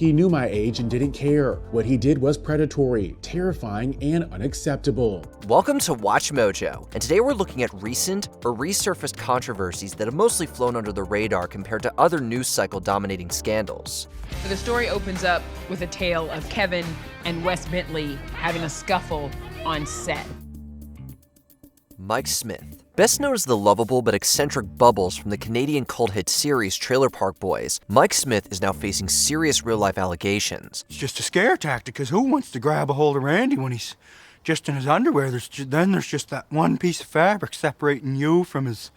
He knew my age and didn't care. What he did was predatory, terrifying, and unacceptable. Welcome to Watch Mojo, and today we're looking at recent or resurfaced controversies that have mostly flown under the radar compared to other news cycle dominating scandals. The story opens up with a tale of Kevin and Wes Bentley having a scuffle on set. Mike Smith, best known as the lovable but eccentric Bubbles from the Canadian cult hit series Trailer Park Boys, Mike Smith is now facing serious real-life allegations. It's just a scare tactic, because who wants to grab a hold of Randy when he's just in his underwear? There's just that one piece of fabric separating you from his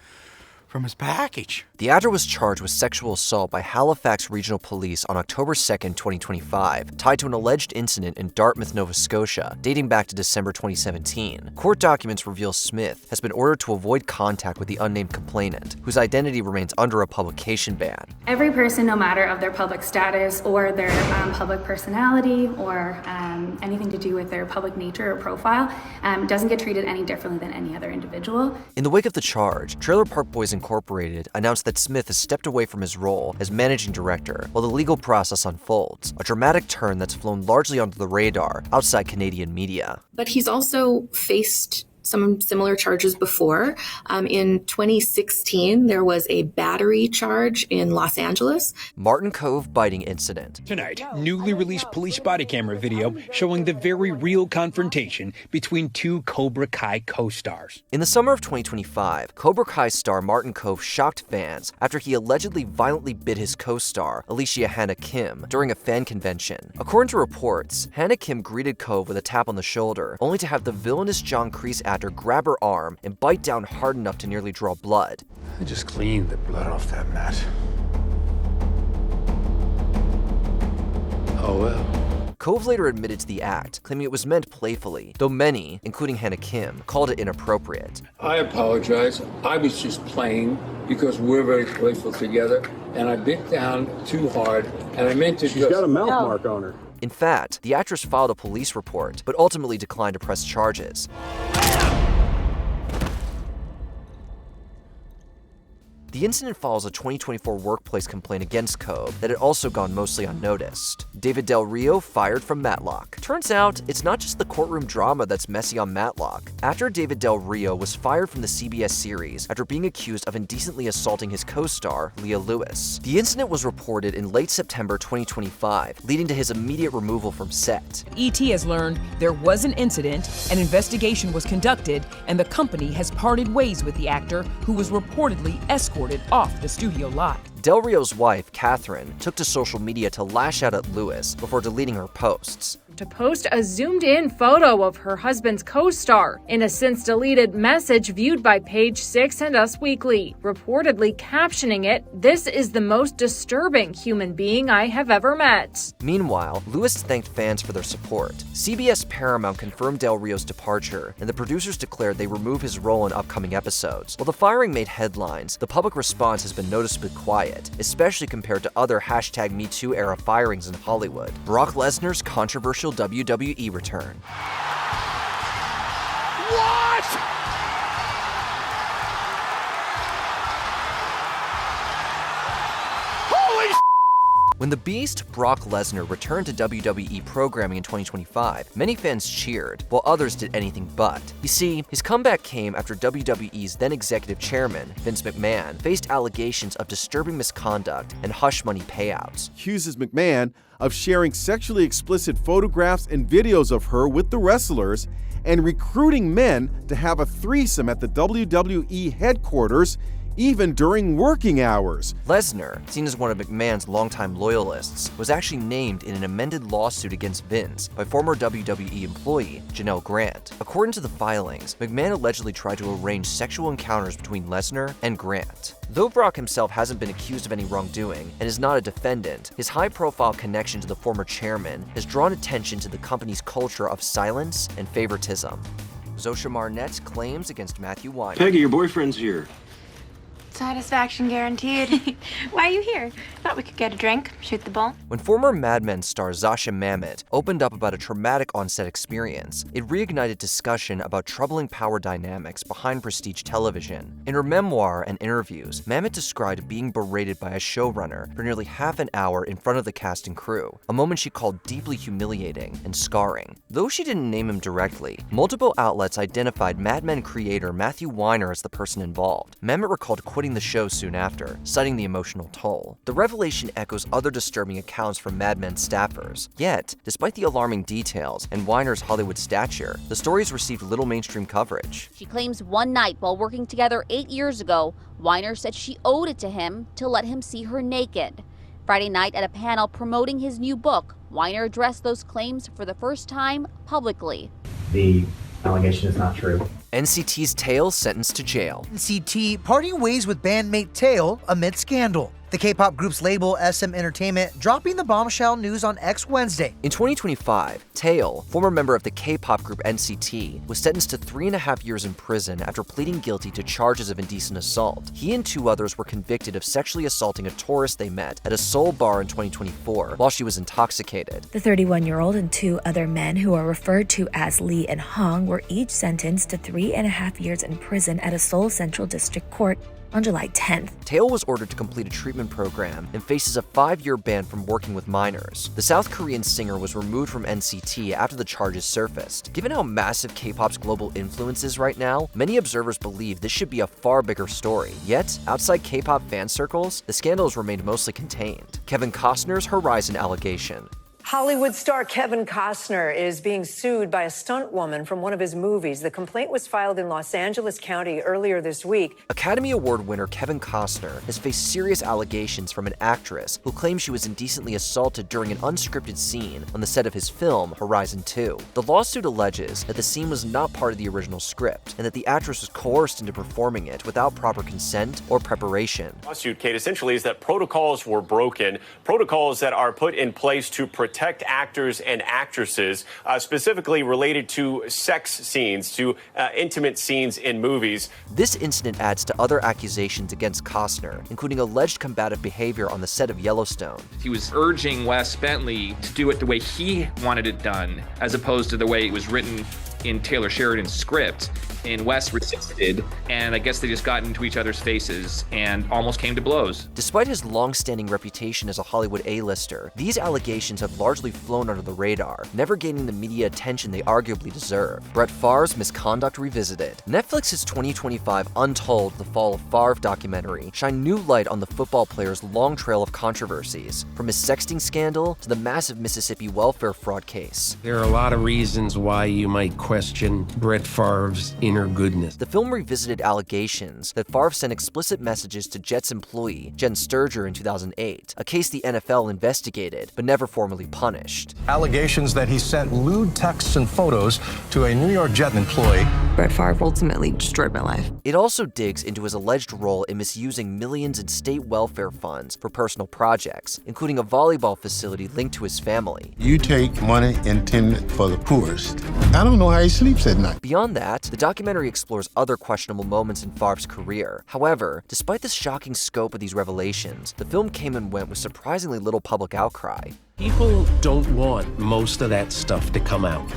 package. The actor was charged with sexual assault by Halifax Regional Police on October 2nd, 2025, tied to an alleged incident in Dartmouth, Nova Scotia, dating back to December 2017. Court documents reveal Smith has been ordered to avoid contact with the unnamed complainant, whose identity remains under a publication ban. Every person, no matter of their public status or their public personality or anything to do with their public nature or profile, doesn't get treated any differently than any other individual. In the wake of the charge, Trailer Park Boys Incorporated announced that Smith has stepped away from his role as managing director while the legal process unfolds, a dramatic turn that's flown largely under the radar outside Canadian media. But he's also faced some similar charges before. In 2016, there was a battery charge in Los Angeles. Martin Kove biting incident. Tonight, newly released police body camera video showing the very real confrontation between two Cobra Kai co-stars. In the summer of 2025, Cobra Kai star Martin Kove shocked fans after he allegedly violently bit his co-star, Alicia Hannah Kim, during a fan convention. According to reports, Hannah Kim greeted Kove with a tap on the shoulder, only to have the villainous John Kreese actor grab her arm and bite down hard enough to nearly draw blood. I just cleaned the blood off that mat. Oh well. Kove later admitted to the act, claiming it was meant playfully, though many, including Hannah Kim, called it inappropriate. I apologize. I was just playing because we're very playful together, and I bit down too hard, and I meant to She's got a mouth mark on her. In fact, the actress filed a police report, but ultimately declined to press charges. The incident follows a 2024 workplace complaint against Kove that had also gone mostly unnoticed. David Del Rio fired from Matlock. Turns out, it's not just the courtroom drama that's messy on Matlock. Actor David Del Rio was fired from the CBS series after being accused of indecently assaulting his co-star, Leah Lewis. The incident was reported in late September 2025, leading to his immediate removal from set. ET has learned there was an incident, an investigation was conducted, and the company has parted ways with the actor who was reportedly escorted off the studio lot. Del Rio's wife, Catherine, took to social media to lash out at Lewis before deleting her posts. To post a zoomed-in photo of her husband's co-star in a since-deleted message viewed by Page Six and Us Weekly, reportedly captioning it, "This is the most disturbing human being I have ever met." Meanwhile, Lewis thanked fans for their support. CBS Paramount confirmed Del Rio's departure, and the producers declared they remove his role in upcoming episodes. While the firing made headlines, the public response has been noticeably quiet, especially compared to other #MeToo era firings in Hollywood. Brock Lesnar's controversial WWE return. What? Holy When the Beast, Brock Lesnar, returned to WWE programming in 2025, many fans cheered, while others did anything but. You see, his comeback came after WWE's then executive chairman, Vince McMahon, faced allegations of disturbing misconduct and hush money payouts. Accuses McMahon of sharing sexually explicit photographs and videos of her with the wrestlers and recruiting men to have a threesome at the WWE headquarters, even during working hours. Lesnar, seen as one of McMahon's longtime loyalists, was actually named in an amended lawsuit against Vince by former WWE employee Janelle Grant. According to the filings, McMahon allegedly tried to arrange sexual encounters between Lesnar and Grant. Though Brock himself hasn't been accused of any wrongdoing and is not a defendant, his high-profile connection to the former chairman has drawn attention to the company's culture of silence and favoritism. Zosha Marnette's claims against Matthew Weiner. Peggy, your boyfriend's here. Satisfaction guaranteed. Why are you here? Thought we could get a drink, shoot the bull. When former Mad Men star Zasha Mamet opened up about a traumatic on-set experience, it reignited discussion about troubling power dynamics behind prestige television. In her memoir and interviews, Mamet described being berated by a showrunner for nearly half an hour in front of the cast and crew, a moment she called deeply humiliating and scarring. Though she didn't name him directly, multiple outlets identified Mad Men creator Matthew Weiner as the person involved. Mamet recalled quitting the show soon after, citing the emotional toll. The revelation echoes other disturbing accounts from Mad Men staffers. Yet, despite the alarming details and Weiner's Hollywood stature, the stories received little mainstream coverage. She claims one night while working together 8 years ago, Weiner said she owed it to him to let him see her naked. Friday night at a panel promoting his new book, Weiner addressed those claims for the first time publicly. The allegation is not true. NCT's Tail sentenced to jail. NCT parting ways with bandmate Tail amid scandal. The K-pop group's label, SM Entertainment, dropping the bombshell news on X Wednesday. In 2025, Tail, former member of the K-pop group NCT, was sentenced to 3.5 years in prison after pleading guilty to charges of indecent assault. He and 2 others were convicted of sexually assaulting a tourist they met at a Seoul bar in 2024 while she was intoxicated. The 31-year-old and 2 other men, who are referred to as Lee and Hong, were each sentenced to 3.5 years in prison at a Seoul Central District Court on July 10th. Tail was ordered to complete a treatment program and faces a 5-year ban from working with minors. The South Korean singer was removed from NCT after the charges surfaced. Given how massive K-pop's global influence is right now, many observers believe this should be a far bigger story. Yet, outside K-pop fan circles, the scandal has remained mostly contained. Kevin Costner's Horizon allegation. Hollywood star Kevin Costner is being sued by a stunt woman from one of his movies. The complaint was filed in Los Angeles County earlier this week. Academy Award winner Kevin Costner has faced serious allegations from an actress who claims she was indecently assaulted during an unscripted scene on the set of his film, Horizon 2. The lawsuit alleges that the scene was not part of the original script and that the actress was coerced into performing it without proper consent or preparation. The lawsuit, Kate, essentially is that protocols were broken, protocols that are put in place to protect actors and actresses, specifically related to sex scenes, to intimate scenes in movies. This incident adds to other accusations against Costner, including alleged combative behavior on the set of Yellowstone. He was urging Wes Bentley to do it the way he wanted it done, as opposed to the way it was written in Taylor Sheridan's script. And Wes resisted, and I guess they just got into each other's faces and almost came to blows. Despite his long-standing reputation as a Hollywood A-lister, these allegations have largely flown under the radar, never gaining the media attention they arguably deserve. Brett Favre's Misconduct Revisited. Netflix's 2025 Untold: The Fall of Favre documentary shined new light on the football player's long trail of controversies, from his sexting scandal to the massive Mississippi welfare fraud case. There are a lot of reasons why you might question Brett Favre's inner goodness. The film revisited allegations that Favre sent explicit messages to Jets employee Jen Sturger in 2008, a case the NFL investigated but never formally punished. Allegations that he sent lewd texts and photos to a New York Jet employee. Brett Favre ultimately destroyed my life. It also digs into his alleged role in misusing millions in state welfare funds for personal projects, including a volleyball facility linked to his family. You take money intended for the poorest. I don't know how he sleeps at night. Beyond that, the documentary explores other questionable moments in Favre's career. However, despite the shocking scope of these revelations, the film came and went with surprisingly little public outcry. People don't want most of that stuff to come out.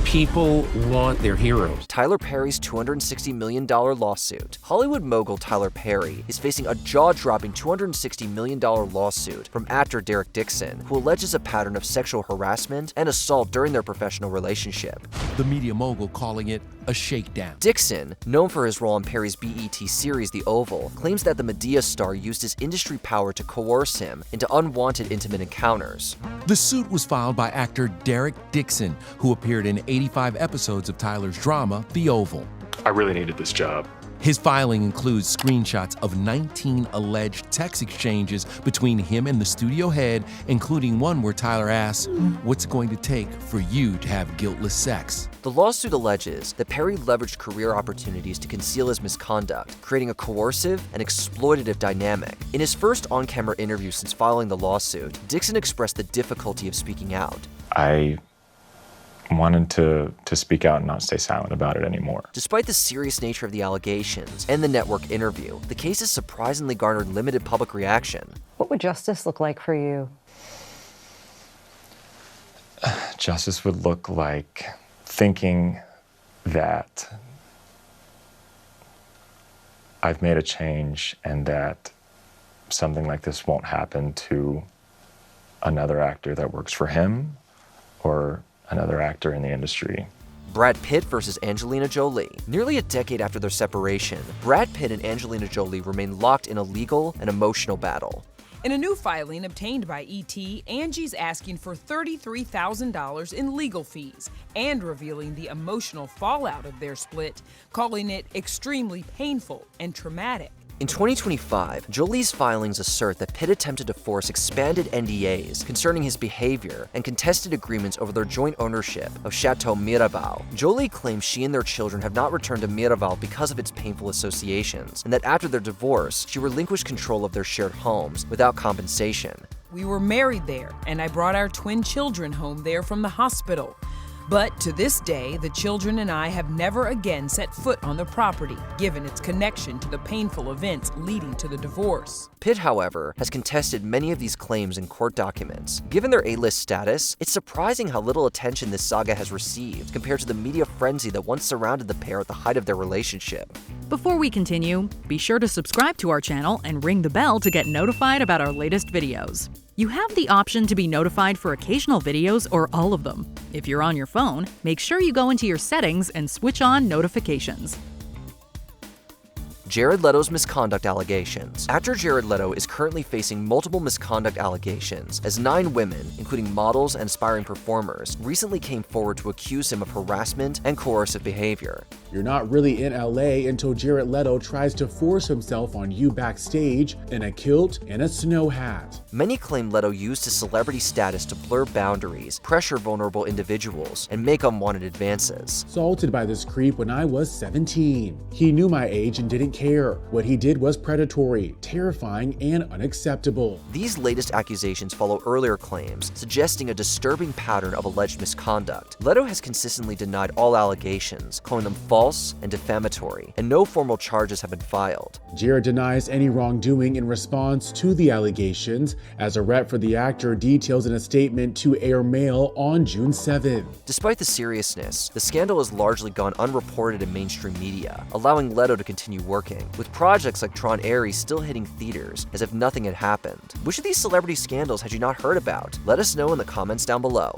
People want their heroes. Tyler Perry's $260 million lawsuit. Hollywood mogul Tyler Perry is facing a jaw-dropping $260 million lawsuit from actor Derek Dixon, who alleges a pattern of sexual harassment and assault during their professional relationship. The media mogul calling it a shakedown. Dixon, known for his role on Perry's BET series The Oval, claims that the Medea star used his industry power to coerce him into unwanted intimate encounters. The suit was filed by actor Derek Dixon, who appeared in 85 episodes of Tyler's drama, The Oval. I really needed this job. His filing includes screenshots of 19 alleged text exchanges between him and the studio head, including one where Tyler asks, "What's it going to take for you to have guiltless sex?" The lawsuit alleges that Perry leveraged career opportunities to conceal his misconduct, creating a coercive and exploitative dynamic. In his first on-camera interview since filing the lawsuit, Dixon expressed the difficulty of speaking out. I wanted to speak out and not stay silent about it anymore. Despite the serious nature of the allegations and the network interview, the case has surprisingly garnered limited public reaction. What would justice look like for you? Justice would look like thinking that I've made a change and that something like this won't happen to another actor that works for him or another actor in the industry. Brad Pitt versus Angelina Jolie. Nearly a decade after their separation, Brad Pitt and Angelina Jolie remain locked in a legal and emotional battle. In a new filing obtained by ET, Angie's asking for $33,000 in legal fees and revealing the emotional fallout of their split, calling it extremely painful and traumatic. In 2025, Jolie's filings assert that Pitt attempted to force expanded NDAs concerning his behavior and contested agreements over their joint ownership of Chateau Miraval. Jolie claims she and their children have not returned to Miraval because of its painful associations, and that after their divorce, she relinquished control of their shared homes without compensation. We were married there, and I brought our twin children home there from the hospital. But to this day, the children and I have never again set foot on the property, given its connection to the painful events leading to the divorce. Pitt, however, has contested many of these claims in court documents. Given their A-list status, it's surprising how little attention this saga has received compared to the media frenzy that once surrounded the pair at the height of their relationship. Before we continue, be sure to subscribe to our channel and ring the bell to get notified about our latest videos. You have the option to be notified for occasional videos or all of them. If you're on your phone, make sure you go into your settings and switch on notifications. Jared Leto's misconduct allegations. Actor Jared Leto is currently facing multiple misconduct allegations, as 9 women, including models and aspiring performers, recently came forward to accuse him of harassment and coercive behavior. You're not really in LA until Jared Leto tries to force himself on you backstage in a kilt and a snow hat. Many claim Leto used his celebrity status to blur boundaries, pressure vulnerable individuals, and make unwanted advances. Assaulted by this creep when I was 17. He knew my age and didn't care. What he did was predatory, terrifying, and unacceptable. These latest accusations follow earlier claims, suggesting a disturbing pattern of alleged misconduct. Leto has consistently denied all allegations, calling them false and defamatory, and no formal charges have been filed. Jared denies any wrongdoing in response to the allegations, as a rep for the actor details in a statement to Air Mail on June 7th. Despite the seriousness, the scandal has largely gone unreported in mainstream media, allowing Leto to continue working, with projects like Tron Ares still hitting theaters as if nothing had happened. Which of these celebrity scandals had you not heard about? Let us know in the comments down below.